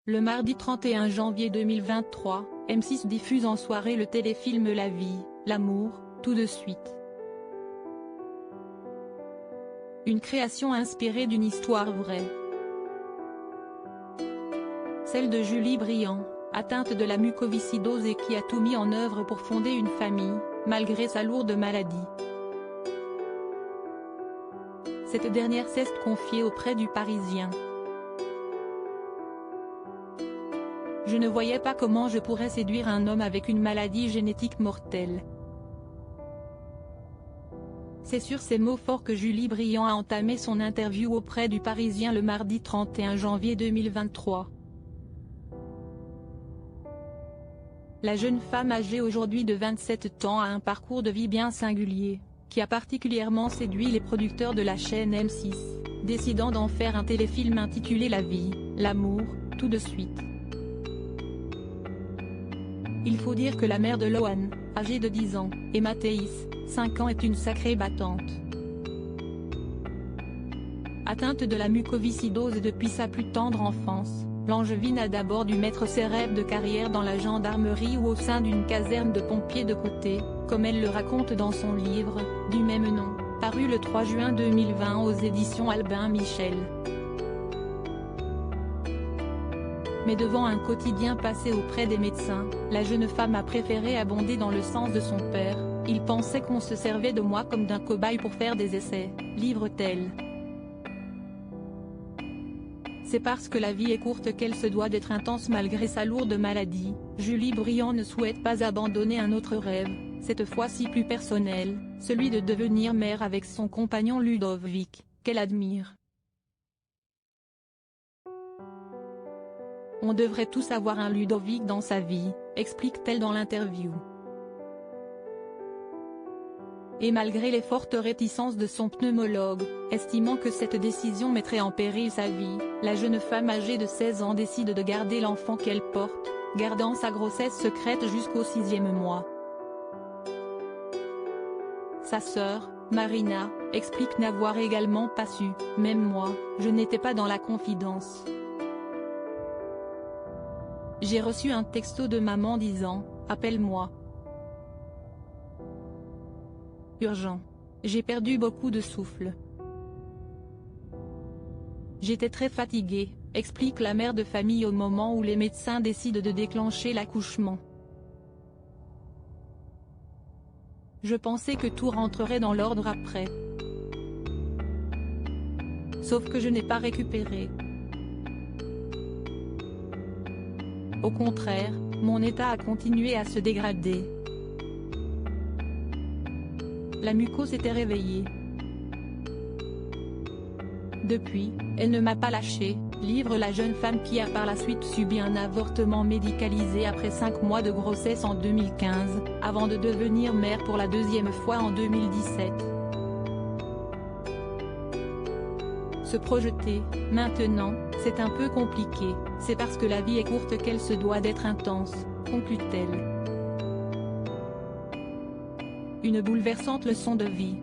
Le mardi 31 janvier 2023, M6 diffuse en soirée le téléfilm La vie, l'amour, tout de suite. Une création inspirée d'une histoire vraie. Celle de Julie Briand, atteinte de la mucoviscidose et qui a tout mis en œuvre pour fonder une famille, malgré sa lourde maladie. Cette dernière s'est confiée auprès du Parisien. Je ne voyais pas comment je pourrais séduire un homme avec une maladie génétique mortelle. C'est sur ces mots forts que Julie Briand a entamé son interview auprès du Parisien le mardi 31 janvier 2023. La jeune femme âgée aujourd'hui de 27 ans a un parcours de vie bien singulier, qui a particulièrement séduit les producteurs de la chaîne M6, décidant d'en faire un téléfilm intitulé La vie, l'amour, tout de suite. Il faut dire que la mère de Lohan, âgée de 10 ans, et Mathéis, 5 ans est une sacrée battante. Atteinte de la mucoviscidose depuis sa plus tendre enfance, l'Angevine a d'abord dû mettre ses rêves de carrière dans la gendarmerie ou au sein d'une caserne de pompiers de côté, comme elle le raconte dans son livre, du même nom, paru le 3 juin 2020 aux éditions Albin Michel. Mais devant un quotidien passé auprès des médecins, la jeune femme a préféré abonder dans le sens de son père. Il pensait qu'on se servait de moi comme d'un cobaye pour faire des essais, livre-t-elle. C'est parce que la vie est courte qu'elle se doit d'être intense malgré sa lourde maladie. Julie Briand ne souhaite pas abandonner un autre rêve, cette fois-ci plus personnel, celui de devenir mère avec son compagnon Ludovic, qu'elle admire. On devrait tous avoir un Ludovic dans sa vie, explique-t-elle dans l'interview. Et malgré les fortes réticences de son pneumologue, estimant que cette décision mettrait en péril sa vie, la jeune femme âgée de 16 ans décide de garder l'enfant qu'elle porte, gardant sa grossesse secrète jusqu'au 6e mois. Sa sœur, Marina, explique n'avoir également pas su, même moi, je n'étais pas dans la confidence. J'ai reçu un texto de maman disant « Appelle-moi. Urgent. J'ai perdu beaucoup de souffle. J'étais très fatiguée », explique la mère de famille au moment où les médecins décident de déclencher l'accouchement. Je pensais que tout rentrerait dans l'ordre après. Sauf que je n'ai pas récupéré. Au contraire, mon état a continué à se dégrader. La mucose s'était réveillée. Depuis, elle ne m'a pas lâchée, livre la jeune femme qui a par la suite subi un avortement médicalisé après 5 mois de grossesse en 2015, avant de devenir mère pour la 2e fois en 2017. Se projeter, maintenant, c'est un peu compliqué, c'est parce que la vie est courte qu'elle se doit d'être intense, conclut-elle. Une bouleversante leçon de vie.